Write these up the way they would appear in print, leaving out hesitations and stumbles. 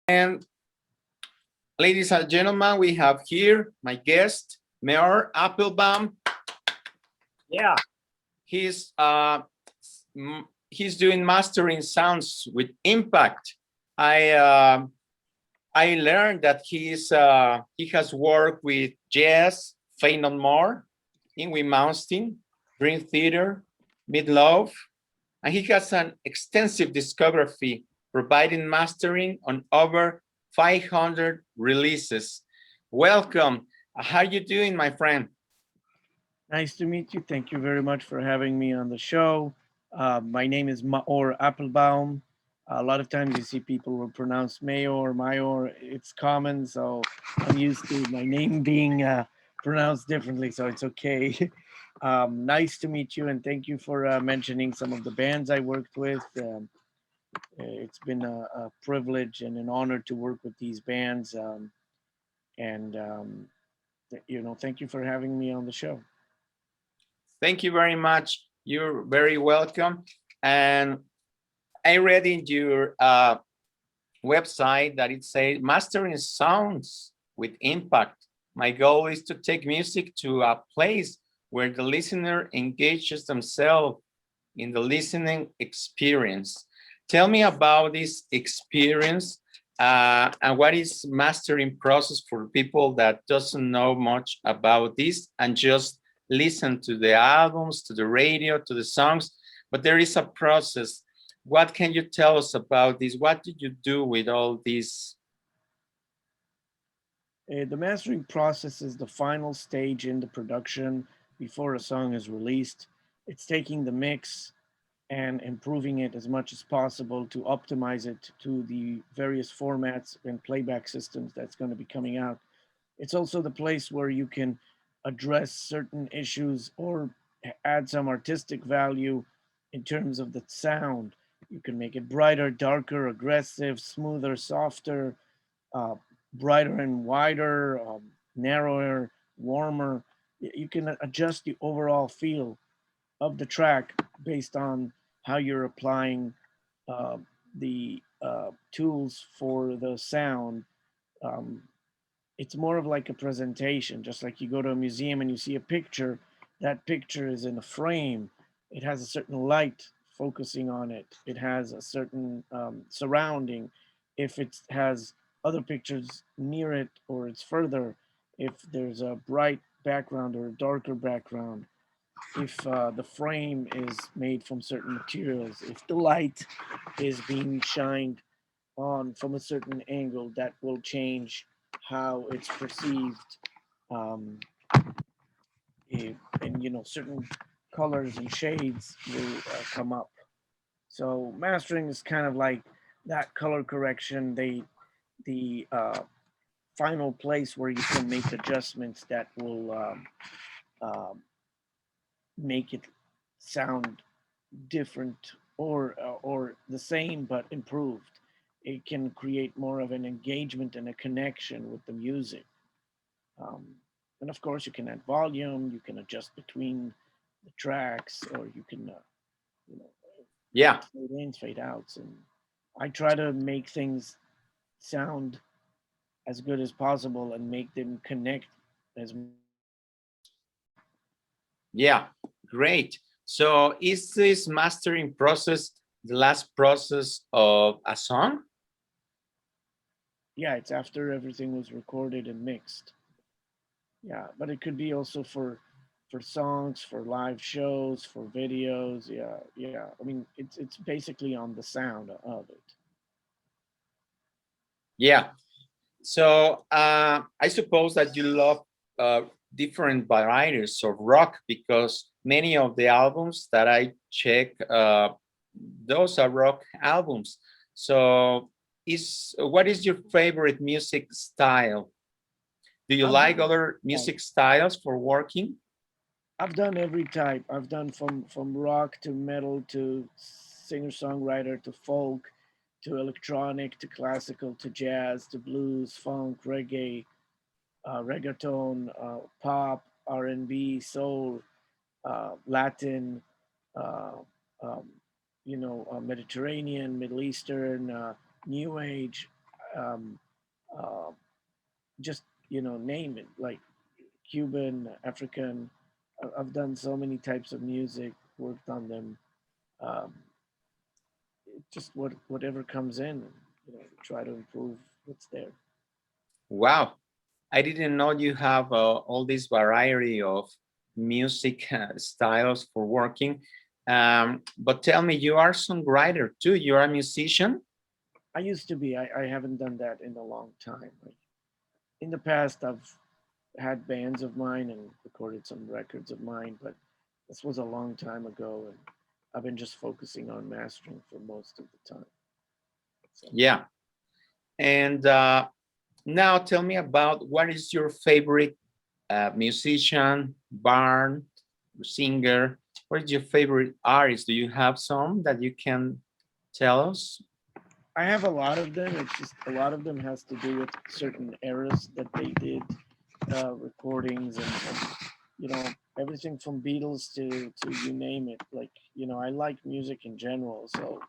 And ladies and gentlemen, we have here my guest, Maor Appelbaum. Yeah. He's he's doing mastering sounds with impact. I learned that he has worked with jazz, Faith No More, Yngwie Malmsteen, Dream Theater, Midlove, and he has an extensive discography providing mastering on over 500 releases. Welcome. How are you doing, my friend? Nice to meet you. Thank you very much for having me on the show. My name is Maor Appelbaum. A lot of times you see people will pronounce Mayor. It's common, so I'm used to my name being pronounced differently, so it's okay. Nice to meet you, and thank you for mentioning some of the bands I worked with. It's been a privilege and an honor to work with these bands, and thank you for having me on the show. Thank you very much. You're very welcome. And I read in your website that it says mastering sounds with impact. My goal is to take music to a place where the listener engages themselves in the listening experience. Tell me about this experience and what is mastering process for people that doesn't know much about this and just listen to the albums, to the radio, to the songs, but there is a process. What can you tell us about this? What did you do with all these? The mastering process is the final stage in the production before a song is released. It's taking the mix and improving it as much as possible to optimize it to the various formats and playback systems that's going to be coming out. It's also the place where you can address certain issues or add some artistic value in terms of the sound. You can make it brighter, darker, aggressive, smoother, softer, uh, brighter and wider, narrower, warmer. You can adjust the overall feel of the track based on how you're applying uh, the tools for the sound. Um, it's more of like a presentation, just like you go to a museum and you see a picture. That picture is in a frame. It has a certain light focusing on it. It has a certain surrounding. If it has other pictures near it or it's further, if there's a bright background or a darker background, if the frame is made from certain materials, if the light is being shined on from a certain angle, that will change how it's perceived. Um, and certain colors and shades will come up. So mastering is kind of like that color correction. The final place where you can make adjustments that will um, make it sound different or the same but improved. It can create more of an engagement and a connection with the music. Um, and of course, you can add volume. You can adjust between the tracks, or you can you know Yeah, fade ins, fade outs, and I try to make things sound as good as possible and make them connect as. yeah, great. So is this mastering process the last process of a song? Yeah, it's after everything was recorded and mixed. Yeah, but it could be also for songs, for live shows, for videos. Yeah, yeah. I mean, it's basically on the sound of it. Yeah. So I suppose that you love uh, different varieties of rock because many of the albums that I check, those are rock albums. So what is your favorite music style? Do you I've like done other like music styles for working? I've done every type. I've done from rock to metal to singer songwriter to folk to electronic to classical to jazz to blues, funk, reggae, reggaeton, pop, R&B, soul, Latin, uh, um, Mediterranean, Middle Eastern, New Age. um, uh, just name it, like Cuban, African. I've done so many types of music, worked on them. Um, just whatever comes in, try to improve what's there. Wow, I didn't know you have all this variety of music styles for working. But tell me, you are a songwriter too. You're a musician? I used to be. I haven't done that in a long time. Like, in the past, I've had bands of mine and recorded some records of mine, but this was a long time ago, and I've been just focusing on mastering for most of the time. So. Yeah. And now tell me about what is your favorite musician, band, singer? What is your favorite artist? Do you have some that you can tell us? I have a lot of them. It's just a lot of them has to do with certain eras that they did recordings, and everything from Beatles to you name it. Like, I like music in general, so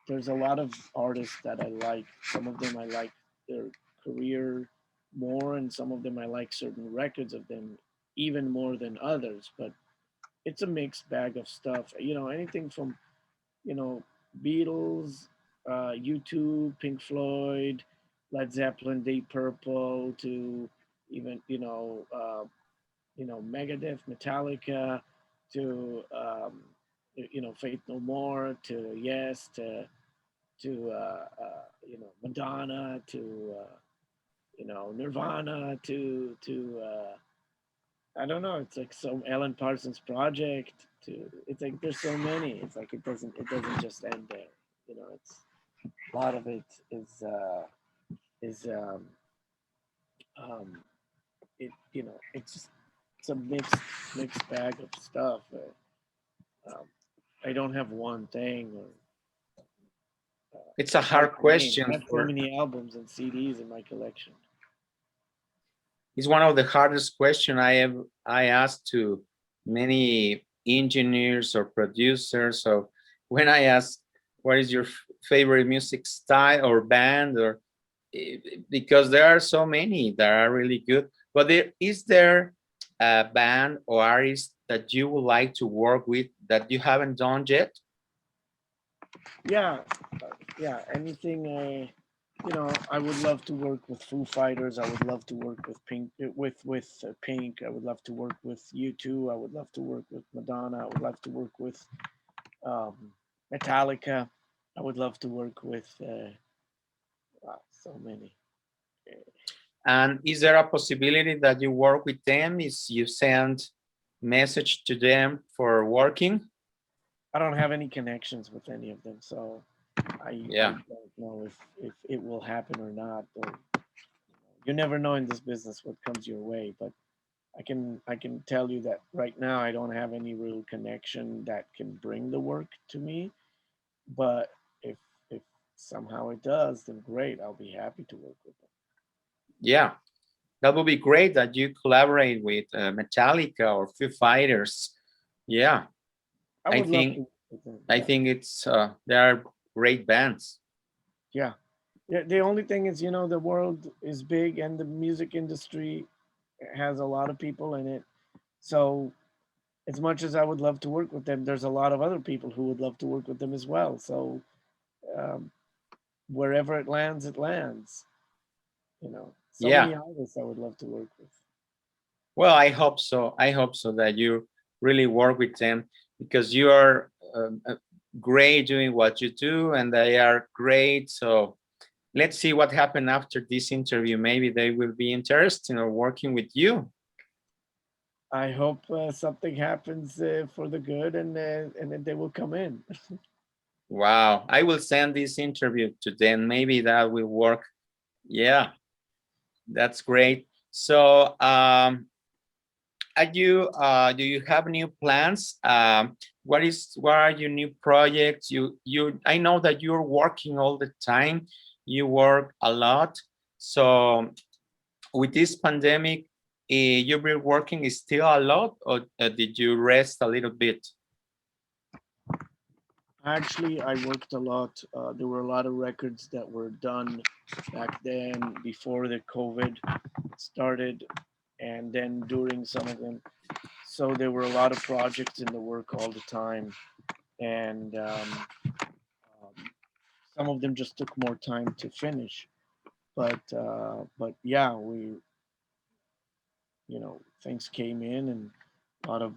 there's a lot of artists that I like. Some of them I like their career more, and some of them I like certain records of them even more than others. But it's a mixed bag of stuff. Anything from you know Beatles, U2, Pink Floyd, Led Zeppelin, Deep Purple, to even Megadeth, Metallica, to Faith No More, to Yes, to Madonna, to Nirvana, to I don't know. It's like some Alan Parsons Project. To It's like there's so many. It's like it doesn't just end there. It's a lot of it is um, it's just it's a mixed bag of stuff. I don't have one thing, or It's a hard hard to name. I question. have so many albums and CDs in my collection. It's one of the hardest questions I asked to many engineers or producers. So when I ask what is your favorite music style or band, or because there are so many that are really good, but is there a band or artist that you would like to work with that you haven't done yet? Yeah, anything. I would love to work with Foo Fighters. I would love to work with Pink. I would love to work with U2. I would love to work with Madonna. I would love to work with um, Metallica. I would love to work with so many. And is there a possibility that you work with them? Is you send message to them for working? I don't have any connections with any of them, so I don't know if it will happen or not. You never know in this business what comes your way, but I can tell you that right now I don't have any real connection that can bring the work to me. But if somehow it does, then great. I'll be happy to work with them. Yeah, that would be great that you collaborate with Metallica or Foo Fighters. Yeah, I I would love think to work with them. I Yeah. think they are great bands. Yeah. The only thing is, the world is big and the music industry has a lot of people in it. So as much as I would love to work with them, there's a lot of other people who would love to work with them as well. So um, wherever it lands, it lands. So Yeah, many artists I would love to work with. well, I hope so. I hope so that you really work with them, because you are great doing what you do and they are great. So let's see what happens after this interview. Maybe they will be interested in working with you. I hope something happens for the good, and then they will come in. Wow, I will send this interview to them. Maybe that will work. Yeah, that's great. So do you have new plans? What are your new projects? I know that you're working all the time. You work a lot. So with this pandemic, you've been working still a lot, or did you rest a little bit? Actually, I worked a lot. There were a lot of records that were done back then before the COVID started, and then during some of them. So there were a lot of projects in the work all the time, and some of them just took more time to finish. But yeah, things came in, and a lot of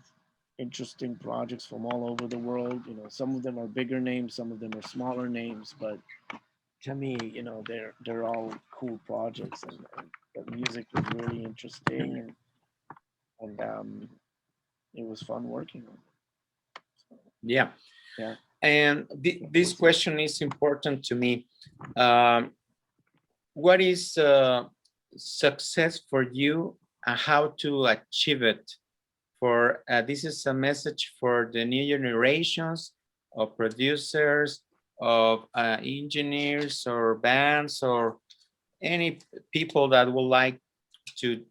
interesting projects from all over the world. Some of them are bigger names, some of them are smaller names, but to me, they're all cool projects, and the music was really interesting, and it was fun working on it. So, Yeah. yeah. And this question is important to me. What is success for you and how to achieve it? For this is a message for the new generations of producers, of engineers or bands or any people that would like to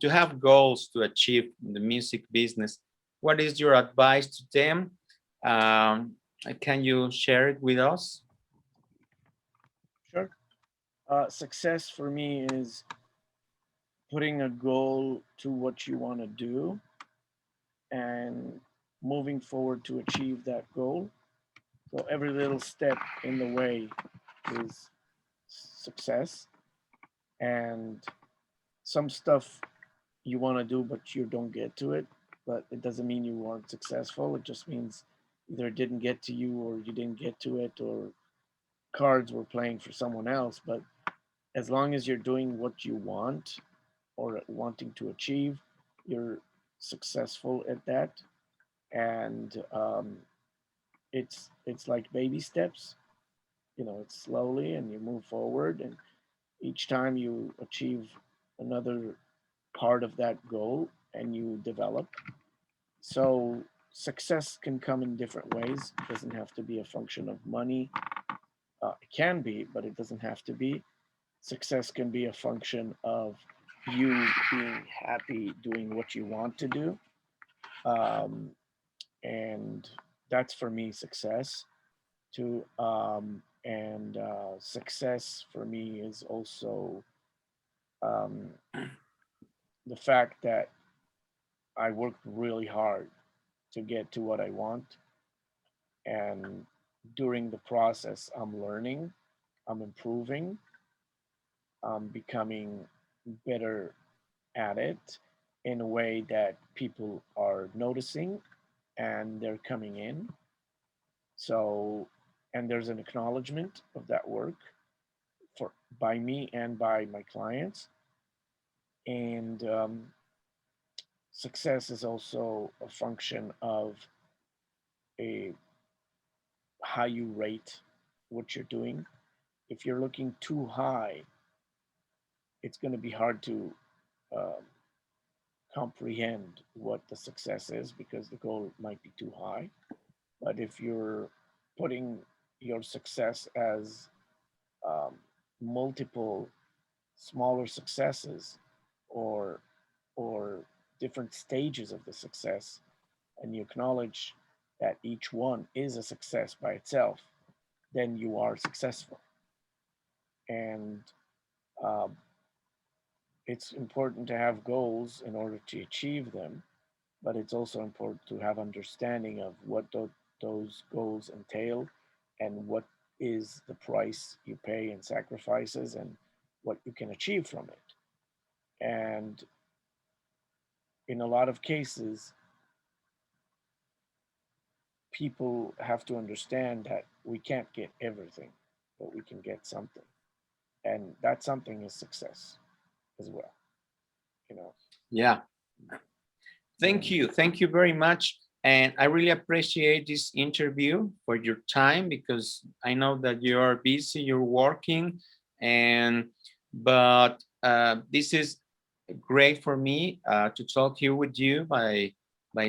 have goals to achieve in the music business. What is your advice to them? Can you share it with us? Sure. Success for me is putting a goal to what you want to do and moving forward to achieve that goal. So every little step in the way is success. And some stuff you want to do, but you don't get to it. But it doesn't mean you weren't successful. It just means either it didn't get to you, or you didn't get to it, or cards were playing for someone else. But as long as you're doing what you want or wanting to achieve, you're successful at that. And it's like baby steps. It's slowly, and you move forward, and each time you achieve another part of that goal, and you develop. So success can come in different ways. It doesn't have to be a function of money. It can be, but it doesn't have to be. Success can be a function of you being happy doing what you want to do. Um, and that's for me success too. And success for me is also um, the fact that I worked really hard to get to what I want. And during the process, I'm learning, I'm improving, I'm becoming better at it in a way that people are noticing and they're coming in. So, and there's an acknowledgement of that work for by me and by my clients. And success is also a function of a how you rate what you're doing. If you're looking too high, it's going to be hard to um, comprehend what the success is, because the goal might be too high. But if you're putting your success as um, multiple smaller successes, or or different stages of the success, and you acknowledge that each one is a success by itself, then you are successful. And um, it's important to have goals in order to achieve them, but it's also important to have understanding of what those goals entail, and what is the price you pay and sacrifices, and what you can achieve from it. And in a lot of cases, people have to understand that we can't get everything, but we can get something. And that something is success as well, you know. Yeah. Thank And you. Thank you very much. And I really appreciate this interview for your time, because I know that you are busy, you're working, and but this is great for me to talk here with you by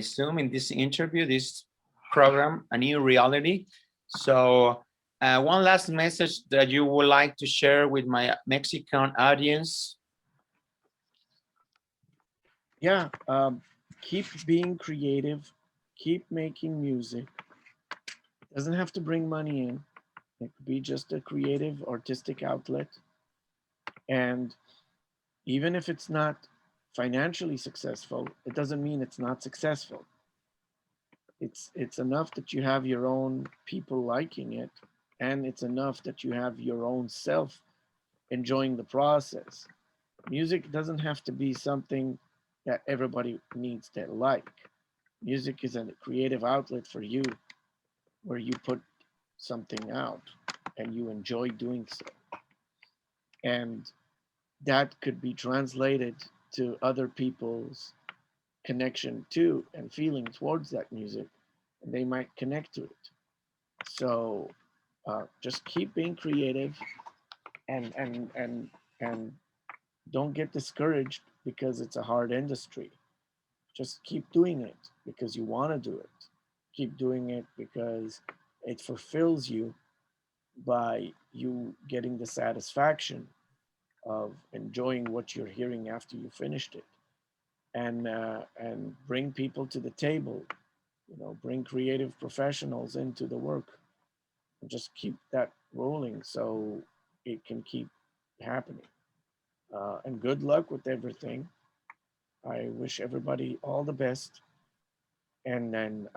Zoom in this interview, this program, A New Reality. So one last message that you would like to share with my Mexican audience. yeah, keep being creative, keep making music. Doesn't have to bring money in. It could be just a creative, artistic outlet. And even if it's not financially successful, it doesn't mean it's not successful. It's enough that you have your own people liking it, and it's enough that you have your own self enjoying the process. Music doesn't have to be something that everybody needs to like. Music is a creative outlet for you where you put something out and you enjoy doing so. And that could be translated to other people's connection to and feeling towards that music, and they might connect to it. So just keep being creative, and don't get discouraged because it's a hard industry. Just keep doing it because you want to do it. Keep doing it because it fulfills you by you getting the satisfaction of enjoying what you're hearing after you finished it, and bring people to the table. You know, bring creative professionals into the work, and just keep that rolling so it can keep happening. And good luck with everything. I wish everybody all the best. And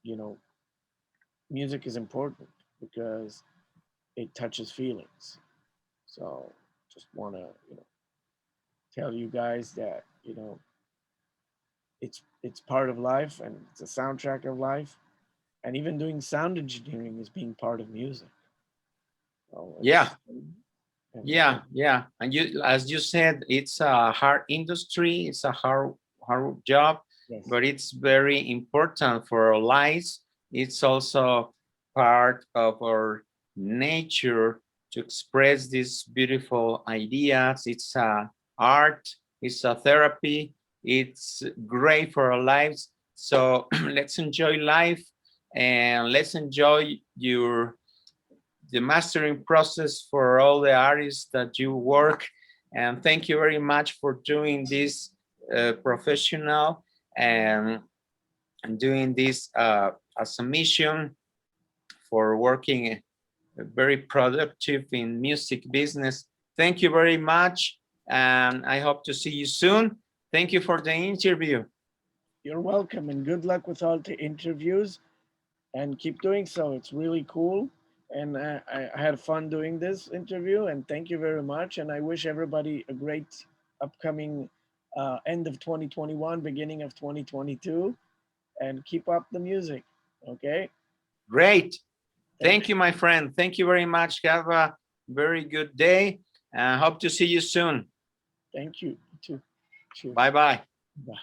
you know, music is important because it touches feelings. So just want to, you know, tell you guys that, you know, it's part of life and it's a soundtrack of life. And even doing sound engineering is being part of music. So Yeah. and, Yeah, yeah. And you, as you said, it's a hard industry. It's a hard job, yes. but it's very important for our lives. It's also part of our nature to express these beautiful ideas. It's a art. It's a therapy. It's great for our lives. So let's enjoy life, and let's enjoy the mastering process for all the artists that you work. And thank you very much for doing this professional, and doing this as a mission, for working very productive in music business. Thank you very much, and I hope to see you soon. Thank you for the interview. You're welcome, and good luck with all the interviews, and keep doing so. It's really cool. And I had fun doing this interview, and thank you very much. And I wish everybody a great upcoming end of 2021, beginning of 2022, and keep up the music. Okay. Great. Thank you, my friend. Thank you very much. Have a very good day, and hope to see you soon. Thank you. You too. Cheers. Bye-bye. Bye.